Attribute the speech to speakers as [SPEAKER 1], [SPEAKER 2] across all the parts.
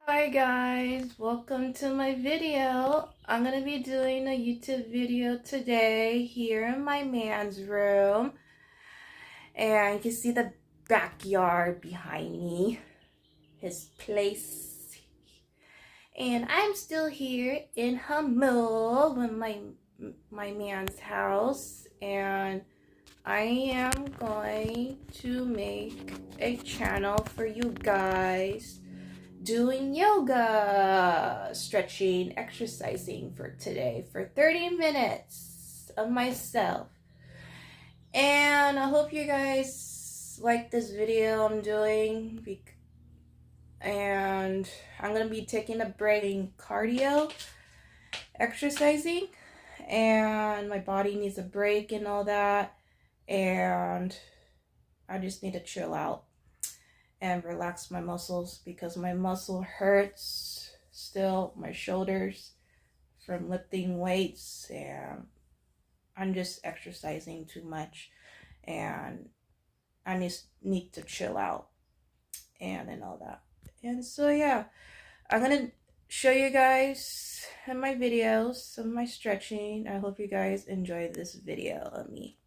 [SPEAKER 1] Hi guys, welcome to my video. I'm gonna be doing a YouTube video today here in my man's room, and you can see the backyard behind me, his place. And I'm still here in Hamul with my man's house, and I am going to make a channel for you guys doing yoga, stretching, exercising for today for 30 minutes of myself. And I hope you guys like this video I'm doing. And I'm going to be taking a break in cardio, exercising, and my body needs a break and all that. And I just need to chill out and relax my muscles because my muscle hurts still, my shoulders from lifting weights, and I'm just exercising too much, and I just need to chill out and all that. And so yeah, I'm gonna show you guys in my videos some of my stretching. I hope you guys enjoy this video of me.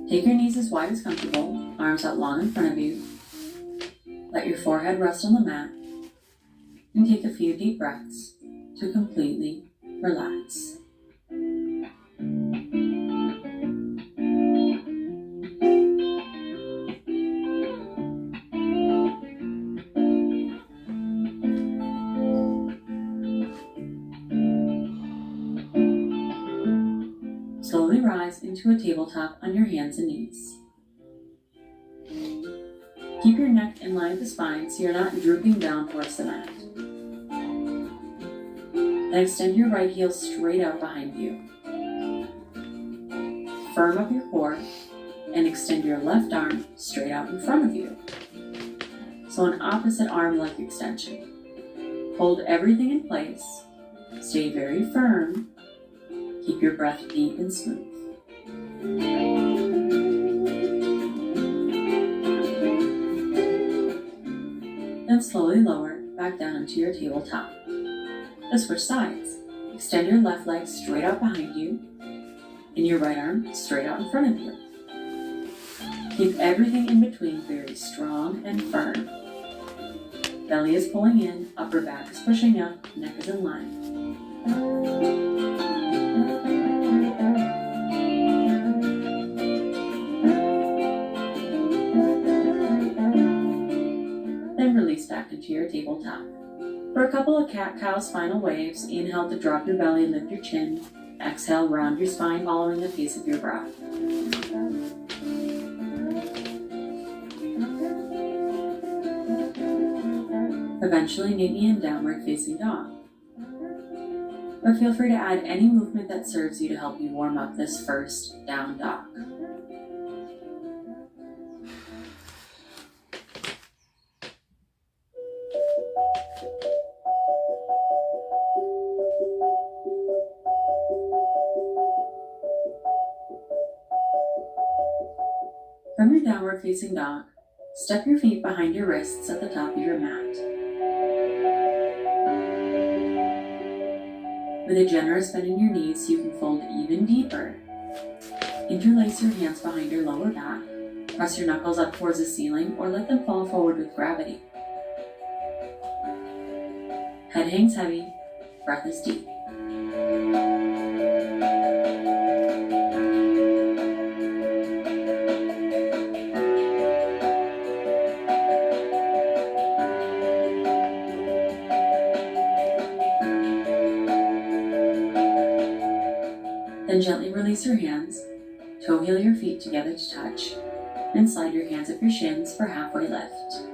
[SPEAKER 2] Take your knees as wide as comfortable, arms out long in front of you. Let your forehead rest on the mat, and take a few deep breaths to completely relax. Slowly rise into a tabletop on your hands and knees. Keep your neck in line with the spine so you're not drooping down towards the mat. Then extend your right heel straight out behind you. Firm up your core and extend your left arm straight out in front of you. So an opposite arm leg extension. Hold everything in place. Stay very firm. Keep your breath deep and smooth. Then slowly lower back down into your tabletop. Let's switch sides. Extend your left leg straight out behind you and your right arm straight out in front of you. Keep everything in between very strong and firm. Belly is pulling in, upper back is pushing up, neck is in line. Then release back into your tabletop. For a couple of cat-cow spinal waves, inhale to drop your belly and lift your chin. Exhale, round your spine following the pace of your breath. Eventually meet me in downward facing dog. But feel free to add any movement that serves you to help you warm up this first down dog. From your downward facing dog, step your feet behind your wrists at the top of your mat. With a generous bend in your knees, you can fold even deeper. Interlace your hands behind your lower back. Press your knuckles up towards the ceiling or let them fall forward with gravity. Head hangs heavy, breath is deep. Then gently release your hands, toe heel your feet together to touch, and slide your hands up your shins for halfway lift.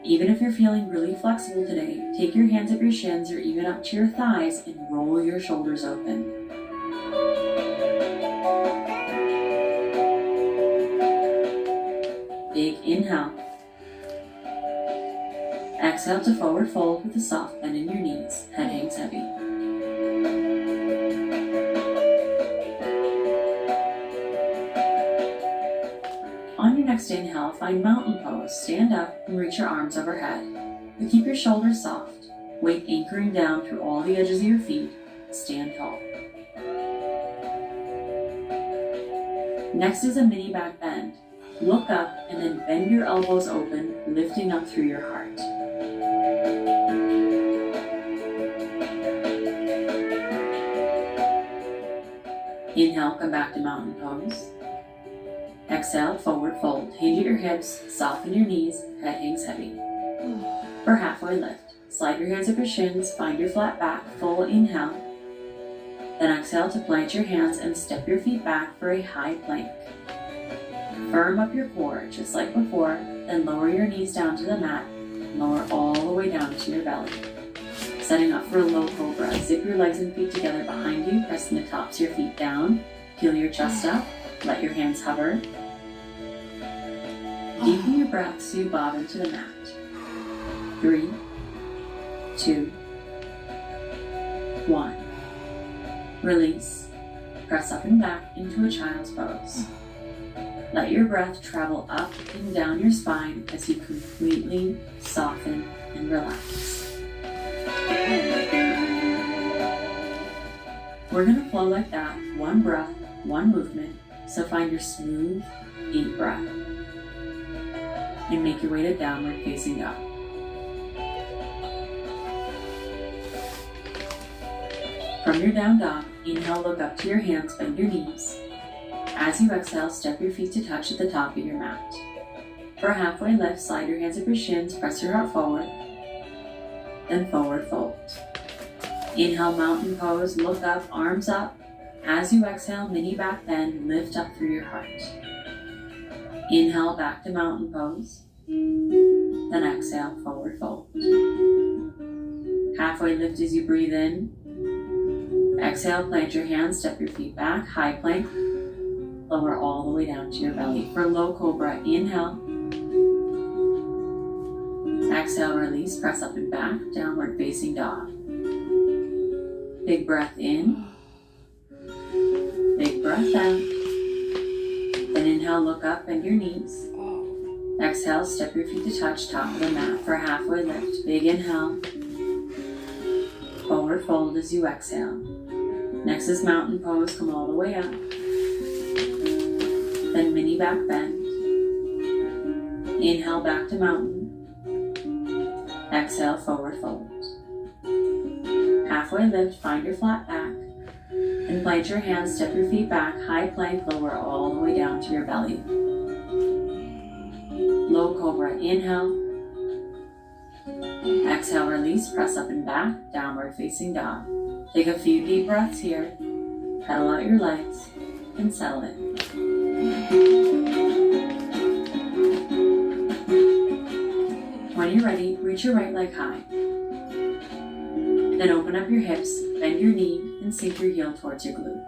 [SPEAKER 2] Even if you're feeling really flexible today, take your hands up your shins or even up to your thighs and roll your shoulders open. Big inhale. Exhale to forward fold with a soft bend in your knees, head hangs heavy. On your next inhale, find mountain pose. Stand up and reach your arms overhead. But keep your shoulders soft. Weight anchoring down through all the edges of your feet. Stand tall. Next is a mini back bend. Look up and then bend your elbows open, lifting up through your heart. Inhale, come back to mountain pose. Exhale, forward fold. Hinge at your hips, soften your knees, head hangs heavy. For halfway lift, slide your hands up your shins, find your flat back, full inhale. Then exhale to plant your hands and step your feet back for a high plank. Firm up your core, just like before, then lower your knees down to the mat, lower all the way down to your belly. Setting up for a low cobra, zip your legs and feet together behind you, pressing the tops of your feet down, peel your chest up, let your hands hover. Deepen your breath so you bob into the mat. 3, 2, 1. Release. Press up and back into a child's pose. Let your breath travel up and down your spine as you completely soften and relax. We're going to flow like that, one breath, one movement, so find your smooth, deep breath. And make your way to downward facing dog. From your down dog, inhale, look up to your hands, bend your knees. As you exhale, step your feet to touch at the top of your mat. For a halfway lift, slide your hands up your shins, press your heart forward, then forward fold. Inhale, mountain pose, look up, arms up. As you exhale, mini back bend, lift up through your heart. Inhale, back to mountain pose. Then exhale, forward fold. Halfway lift as you breathe in. Exhale, plant your hands, step your feet back, high plank. Lower all the way down to your belly. For low cobra, inhale. Exhale, release, press up and back, downward facing dog. Big breath in. Big breath out. Then inhale, look up, bend your knees. Exhale, step your feet to touch top of the mat for a halfway lift. Big inhale. Forward fold as you exhale. Next is mountain pose, come all the way up. Then mini back bend. Inhale, back to mountain. Exhale, forward fold. Halfway lift, find your flat back. And plant your hands, step your feet back, high plank, lower all the way down to your belly. Low cobra, inhale. Exhale, release, press up and back, downward facing dog. Take a few deep breaths here. Pedal out your legs and settle in. When you're ready, reach your right leg high. Then open up your hips, bend your knee, and sink your heel towards your glute.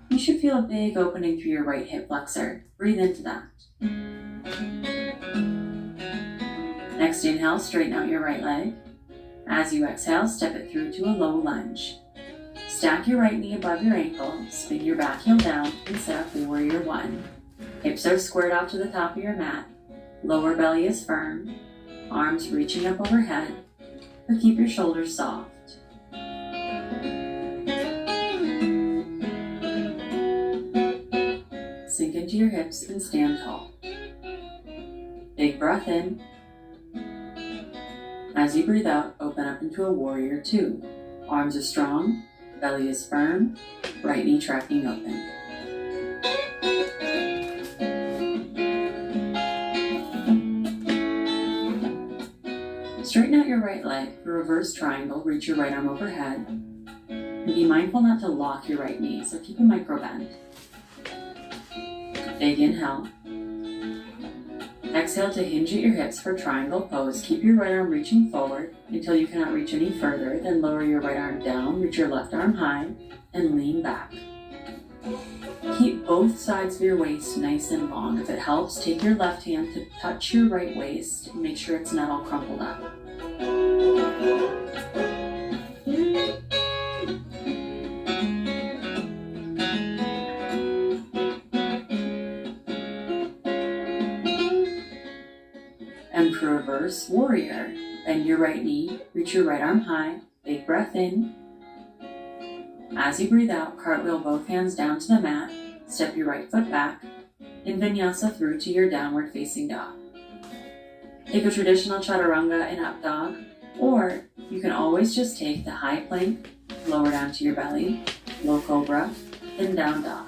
[SPEAKER 2] You should feel a big opening through your right hip flexor. Breathe into that. Next inhale, straighten out your right leg. As you exhale, step it through to a low lunge. Stack your right knee above your ankle, spin your back heel down, and set up Warrior One. Hips are squared off to the top of your mat. Lower belly is firm. Arms reaching up overhead, but keep your shoulders soft. Sink into your hips and stand tall. Big breath in. As you breathe out, open up into a Warrior Two. Arms are strong, belly is firm, right knee tracking open. Straighten out your right leg for reverse triangle, reach your right arm overhead. And be mindful not to lock your right knee, so keep a micro bend. Big inhale. Exhale to hinge at your hips for triangle pose. Keep your right arm reaching forward until you cannot reach any further. Then lower your right arm down, reach your left arm high, and lean back. Keep both sides of your waist nice and long. If it helps, take your left hand to touch your right waist and make sure it's not all crumpled up. And for reverse warrior, bend your right knee, reach your right arm high, big breath in. As you breathe out, cartwheel both hands down to the mat, step your right foot back, and vinyasa through to your downward facing dog. Take a traditional chaturanga and up dog, or you can always just take the high plank, lower down to your belly, low cobra, then down dog.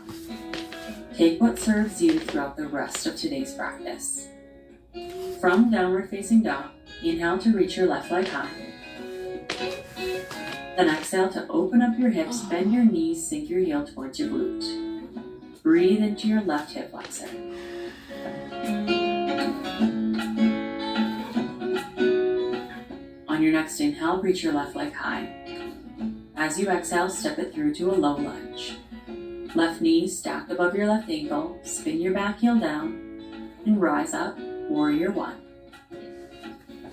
[SPEAKER 2] Take what serves you throughout the rest of today's practice. From downward facing dog, inhale to reach your left leg high. Then exhale to open up your hips, bend your knees, sink your heel towards your glute. Breathe into your left hip flexor. On your next inhale, reach your left leg high. As you exhale, step it through to a low lunge. Left knee stacked above your left ankle, spin your back heel down, and rise up, warrior one.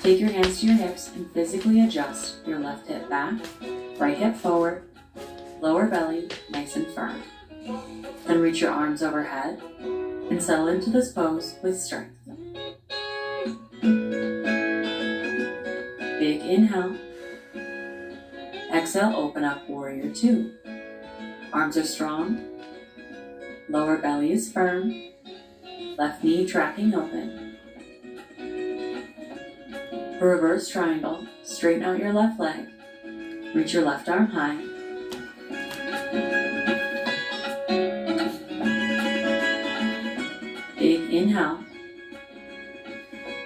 [SPEAKER 2] Take your hands to your hips and physically adjust your left hip back, right hip forward, lower belly nice and firm. Then reach your arms overhead and settle into this pose with strength. Big inhale. Exhale, open up, warrior two. Arms are strong, lower belly is firm, left knee tracking open. For reverse triangle, straighten out your left leg, reach your left arm high. Big inhale.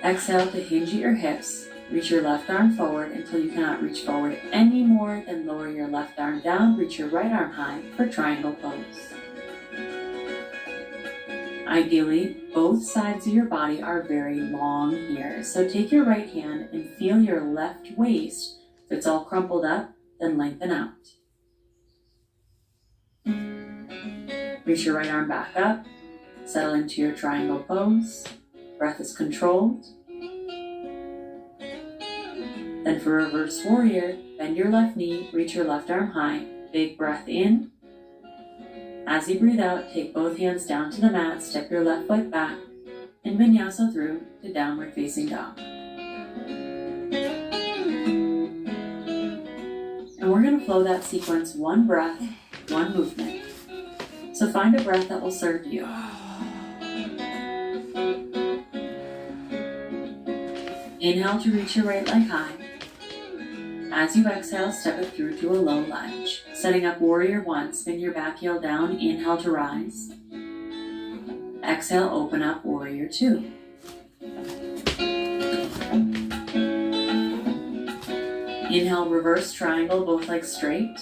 [SPEAKER 2] Exhale to hinge at your hips, reach your left arm forward until you cannot reach forward any more, then lower your left arm down, reach your right arm high for triangle pose. Ideally, both sides of your body are very long here, so take your right hand and feel your left waist. If it's all crumpled up, then lengthen out. Reach your right arm back up, settle into your triangle pose. Breath is controlled. Then for reverse warrior, bend your left knee, reach your left arm high, big breath in. As you breathe out, take both hands down to the mat, step your left foot back, and vinyasa through to downward facing dog. And we're going to flow that sequence one breath, one movement. So find a breath that will serve you. Inhale to reach your right leg high. As you exhale, step it through to a low lunge. Setting up warrior one, spin your back heel down, inhale to rise. Exhale, open up warrior two. Inhale, reverse triangle, both legs straight.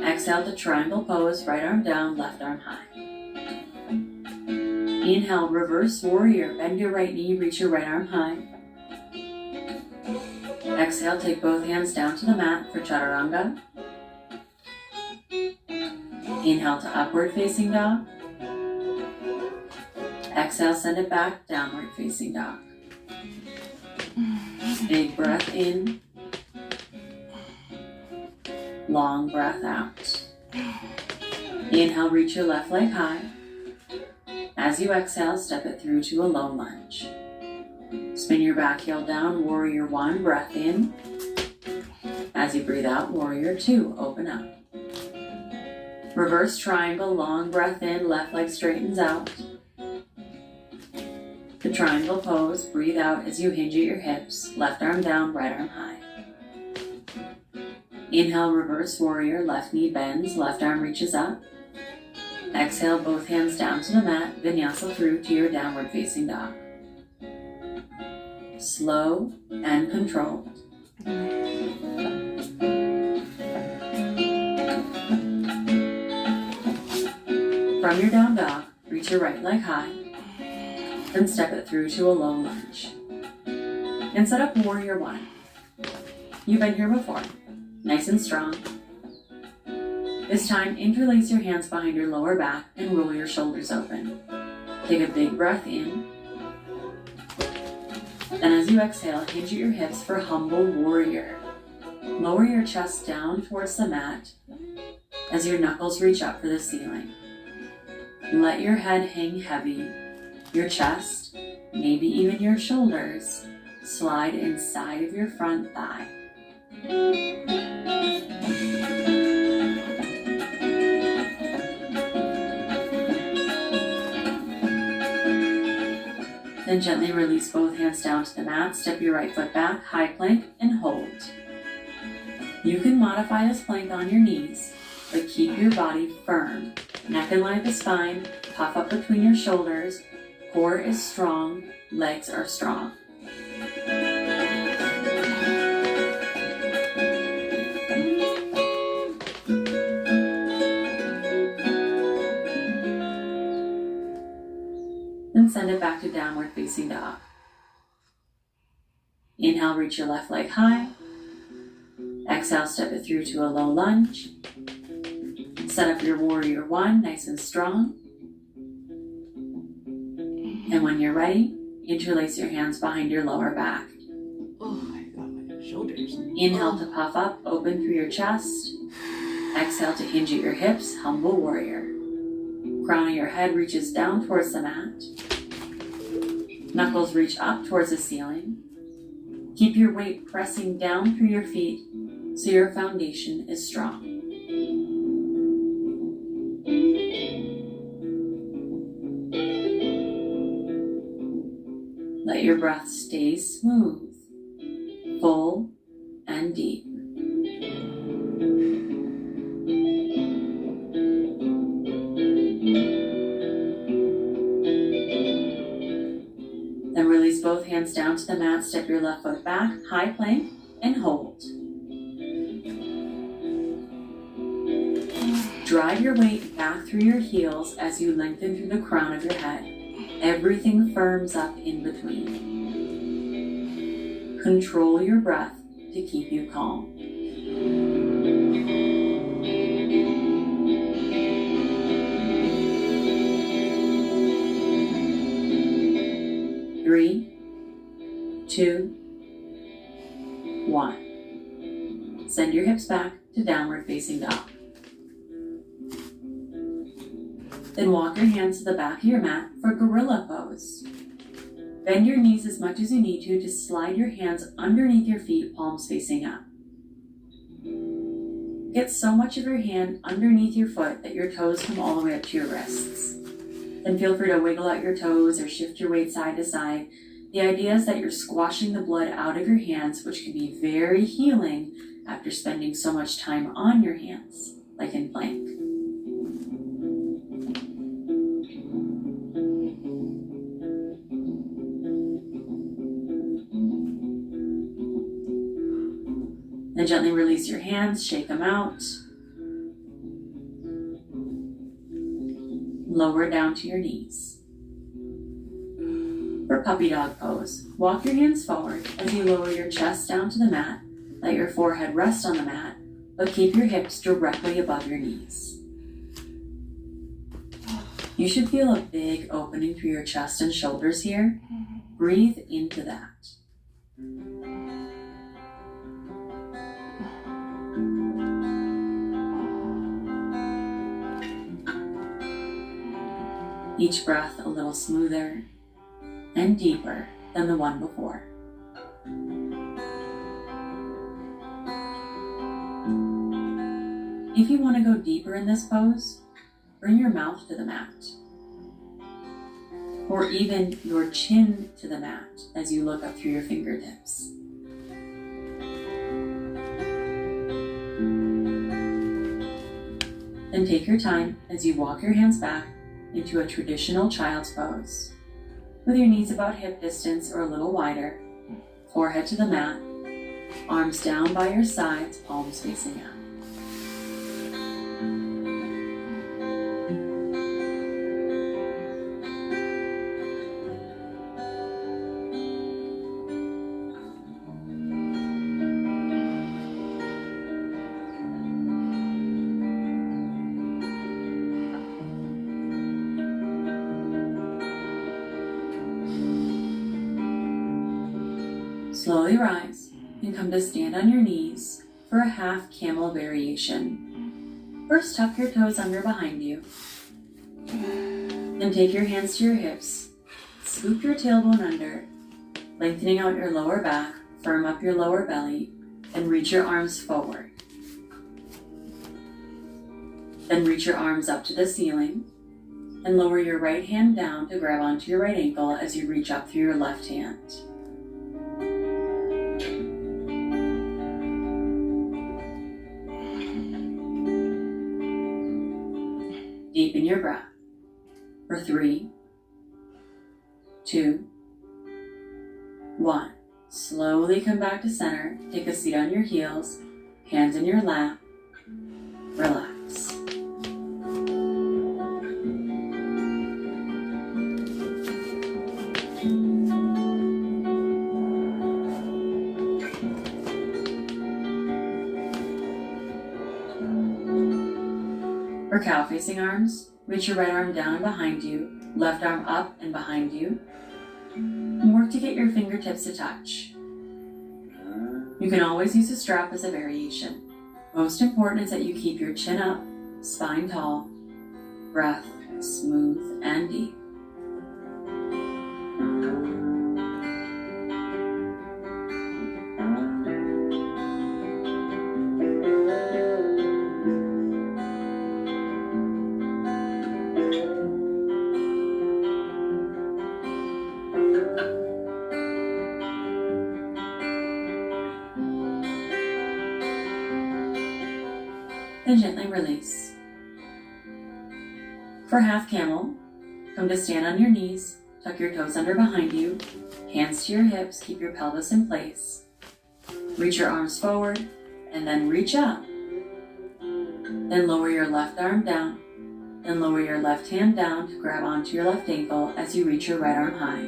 [SPEAKER 2] Exhale to triangle pose, right arm down, left arm high. Inhale, reverse warrior, bend your right knee, reach your right arm high. Exhale, take both hands down to the mat for chaturanga. Inhale to upward facing dog. Exhale, send it back, downward facing dog. Big breath in. Long breath out. Inhale, reach your left leg high. As you exhale, step it through to a low lunge. Spin your back heel down, warrior one, breath in. As you breathe out, warrior two, open up. Reverse triangle, long breath in, left leg straightens out. The triangle pose, breathe out as you hinge at your hips, left arm down, right arm high. Inhale, reverse warrior, left knee bends, left arm reaches up. Exhale, both hands down to the mat, vinyasa through to your downward facing dog. Slow and controlled. From your down dog, reach your right leg high, then step it through to a low lunge. And set up warrior one. You've been here before, nice and strong. This time, interlace your hands behind your lower back and roll your shoulders open. Take a big breath in. Then as you exhale, hinge at your hips for humble warrior. Lower your chest down towards the mat as your knuckles reach up for the ceiling. Let your head hang heavy, your chest, maybe even your shoulders, slide inside of your front thigh. Then gently release both hands down to the mat, step your right foot back, high plank, and hold. You can modify this plank on your knees, but keep your body firm. Neck in line with the spine, puff up between your shoulders, core is strong, legs are strong. Then send it back to downward facing dog. Inhale, reach your left leg high. Exhale, step it through to a low lunge. Set up your warrior one, nice and strong. And when you're ready, interlace your hands behind your lower back.
[SPEAKER 1] Oh my God, my shoulders.
[SPEAKER 2] Inhale to puff up, open through your chest. Exhale to hinge at your hips, humble warrior. Crown of your head reaches down towards the mat. Knuckles reach up towards the ceiling. Keep your weight pressing down through your feet so your foundation is strong. Let your breath stay smooth, full, and deep. Then release both hands down to the mat, step your left foot back, high plank, and hold. Drive your weight back through your heels as you lengthen through the crown of your head. Everything firms up in between. Control your breath to keep you calm. Three, 2, 1. Send your hips back to downward facing dog. Then walk your hands to the back of your mat for gorilla pose. Bend your knees as much as you need to slide your hands underneath your feet, palms facing up. Get so much of your hand underneath your foot that your toes come all the way up to your wrists. Then feel free to wiggle out your toes or shift your weight side to side. The idea is that you're squashing the blood out of your hands, which can be very healing after spending so much time on your hands, like in plank. Then gently release your hands, shake them out. Lower down to your knees. For puppy dog pose, walk your hands forward as you lower your chest down to the mat. Let your forehead rest on the mat, but keep your hips directly above your knees. You should feel a big opening through your chest and shoulders here. Breathe into that. Each breath a little smoother and deeper than the one before. If you want to go deeper in this pose, bring your mouth to the mat, or even your chin to the mat as you look up through your fingertips. Then take your time as you walk your hands back into a traditional child's pose, with your knees about hip distance or a little wider, forehead to the mat, arms down by your sides, palms facing out. Slowly rise and come to stand on your knees for a half camel variation. First, tuck your toes under behind you. Then take your hands to your hips, scoop your tailbone under, lengthening out your lower back, firm up your lower belly, and reach your arms forward. Then reach your arms up to the ceiling and lower your right hand down to grab onto your right ankle as you reach up through your left hand. Deepen your breath for 3, 2, 1. Slowly come back to center. Take a seat on your heels, hands in your lap. Relax. For cow facing arms, reach your right arm down and behind you, left arm up and behind you, and work to get your fingertips to touch. You can always use a strap as a variation. Most important is that you keep your chin up, spine tall, breath smooth and deep. Then gently release. For half camel, come to stand on your knees, tuck your toes under behind you, hands to your hips, keep your pelvis in place. Reach your arms forward and then reach up. Then lower your left arm down, then lower your left hand down to grab onto your left ankle as you reach your right arm high.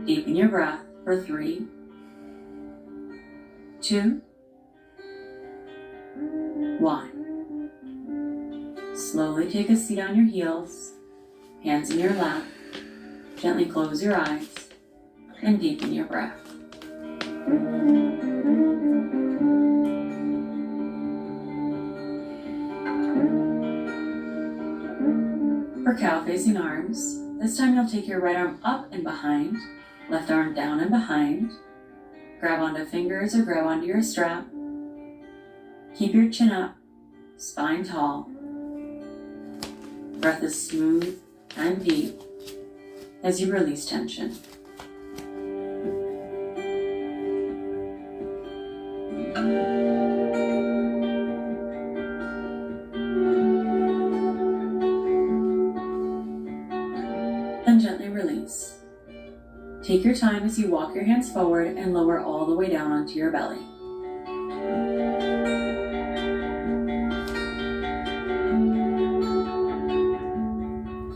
[SPEAKER 2] Deepen your breath for 3, 2, 1. Slowly take a seat on your heels, hands in your lap. Gently close your eyes and deepen your breath. For cow facing arms, this time you'll take your right arm up and behind, left arm down and behind. Grab onto fingers or grab onto your strap. Keep your chin up, spine tall. Breath is smooth and deep as you release tension. Then gently release. Take your time as you walk your hands forward and lower all the way down onto your belly.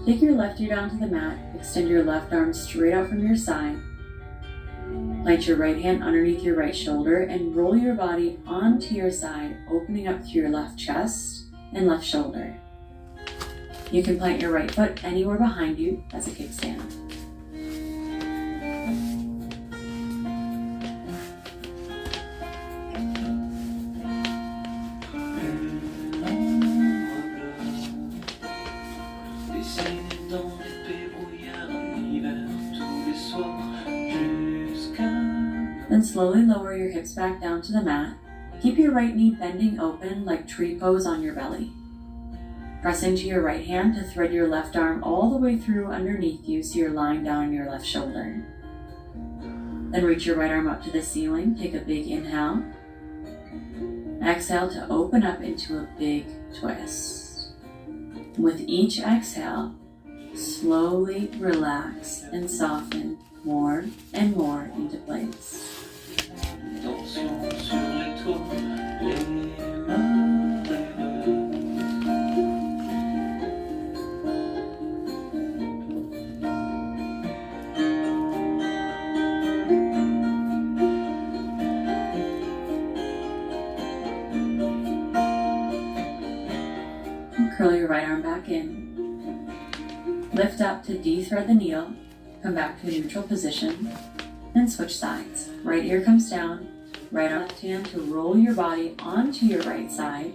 [SPEAKER 2] Take your left ear down to the mat, extend your left arm straight out from your side. Place your right hand underneath your right shoulder and roll your body onto your side, opening up through your left chest and left shoulder. You can plant your right foot anywhere behind you as a kickstand. Then slowly lower your hips back down to the mat. Keep your right knee bending open like tree pose on your belly. Press into your right hand to thread your left arm all the way through underneath you so you're lying down on your left shoulder. Then reach your right arm up to the ceiling. Take a big inhale. Exhale to open up into a big twist. With each exhale, slowly relax and soften more and more into place. Curl your right arm back in. Lift up to de-thread the needle. Come back to a neutral position. Then switch sides. Right ear comes down. Right left hand to roll your body onto your right side.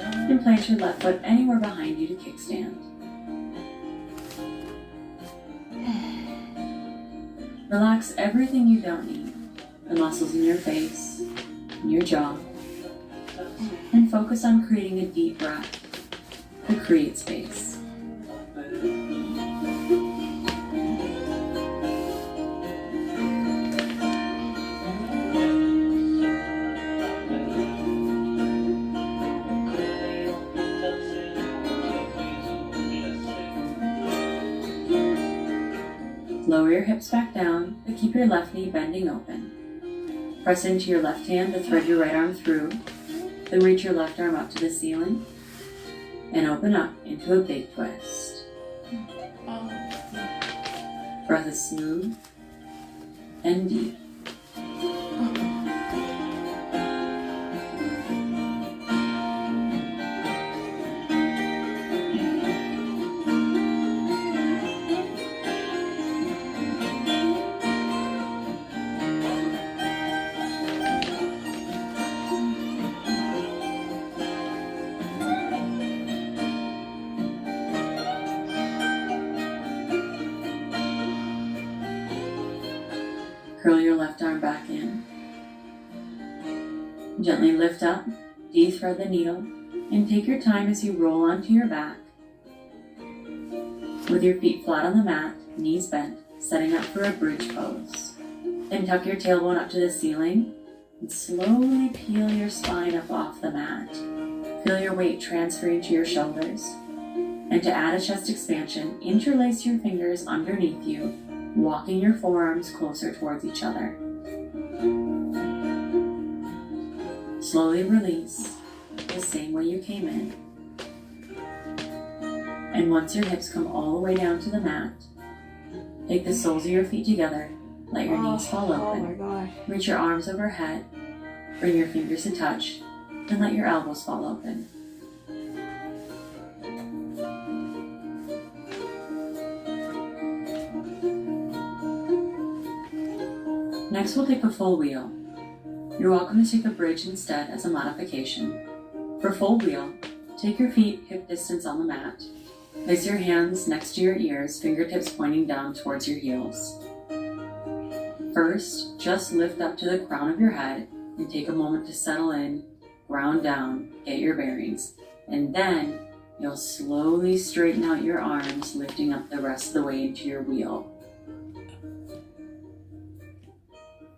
[SPEAKER 2] And plant your left foot anywhere behind you to kickstand. Relax everything you don't need. The muscles in your face, in your jaw. And focus on creating a deep breath to create space. Lower your hips back down, but keep your left knee bending open. Press into your left hand to thread your right arm through, then reach your left arm up to the ceiling, and open up into a big twist. Breath is smooth and deep. Curl your left arm back in. Gently lift up, de-thread the needle, and take your time as you roll onto your back. With your feet flat on the mat, knees bent, setting up for a bridge pose. Then tuck your tailbone up to the ceiling and slowly peel your spine up off the mat. Feel your weight transferring to your shoulders. And to add a chest expansion, interlace your fingers underneath you, walking your forearms closer towards each other. Slowly release, the same way you came in. And once your hips come all the way down to the mat, take the soles of your feet together, let your knees fall open.
[SPEAKER 1] Oh my gosh.
[SPEAKER 2] Reach your arms overhead, bring your fingers to touch, and let your elbows fall open. Next, we'll take a full wheel. You're welcome to take a bridge instead as a modification. For full wheel, take your feet hip distance on the mat. Place your hands next to your ears, fingertips pointing down towards your heels. First, just lift up to the crown of your head and take a moment to settle in, ground down, get your bearings. And then, you'll slowly straighten out your arms, lifting up the rest of the way into your wheel.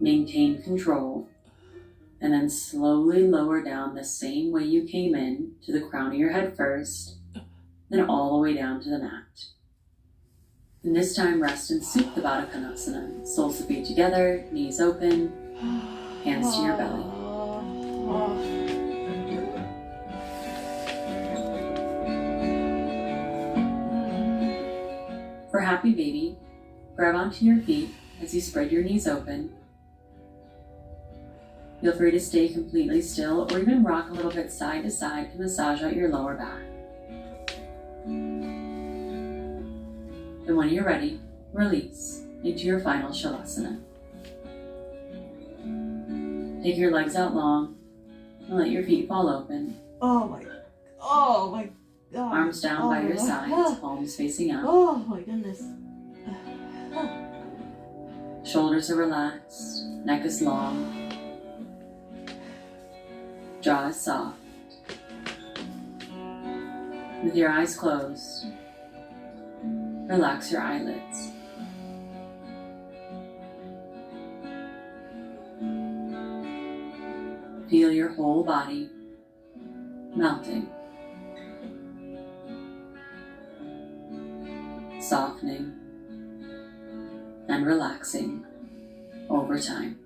[SPEAKER 2] Maintain control, and then slowly lower down the same way you came in to the crown of your head first, then all the way down to the mat. And this time rest in Supta Baddha Konasana. Soles of feet together, knees open, hands to your belly. For Happy Baby, grab onto your feet as you spread your knees open. Feel free to stay completely still or even rock a little bit side to side to massage out your lower back. And when you're ready, release into your final Shavasana. Take your legs out long and let your feet fall open.
[SPEAKER 1] Oh my God.
[SPEAKER 2] Arms down by your sides, palms facing up.
[SPEAKER 1] Oh my goodness.
[SPEAKER 2] Shoulders are relaxed, neck is long. Jaw is soft. With your eyes closed, relax your eyelids. Feel your whole body melting, softening, and relaxing over time.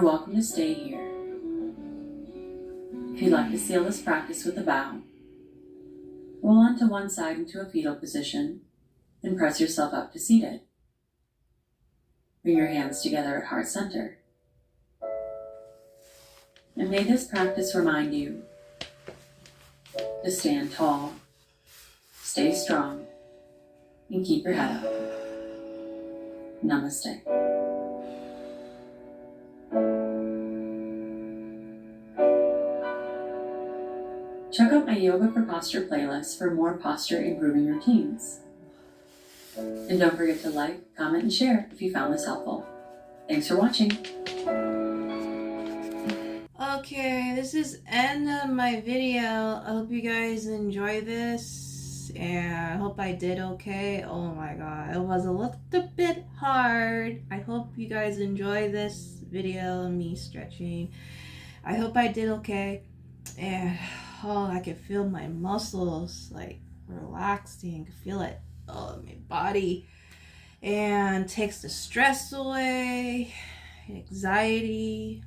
[SPEAKER 2] you're welcome to stay here. If you'd like to seal this practice with a bow, roll onto one side into a fetal position, then press yourself up to seated. Bring your hands together at heart center. And may this practice remind you to stand tall, stay strong, and keep your head up. Namaste. Check out my Yoga for Posture playlist for more posture improving routines. And don't forget to like, comment, and share if you found this helpful. Thanks for watching.
[SPEAKER 1] Okay, this is end of my video. I hope you guys enjoy this, and I hope I did okay. Oh my god, it was a little bit hard. I hope you guys enjoy this video of me stretching. I hope I did okay, and oh, I can feel my muscles like relaxing. I can feel it in my body, and takes the stress away, anxiety.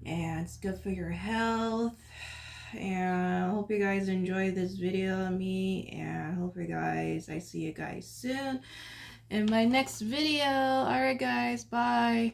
[SPEAKER 1] And it's good for your health. And I hope you guys enjoy this video of me, and I hope I see you guys soon in my next video. Alright guys, bye.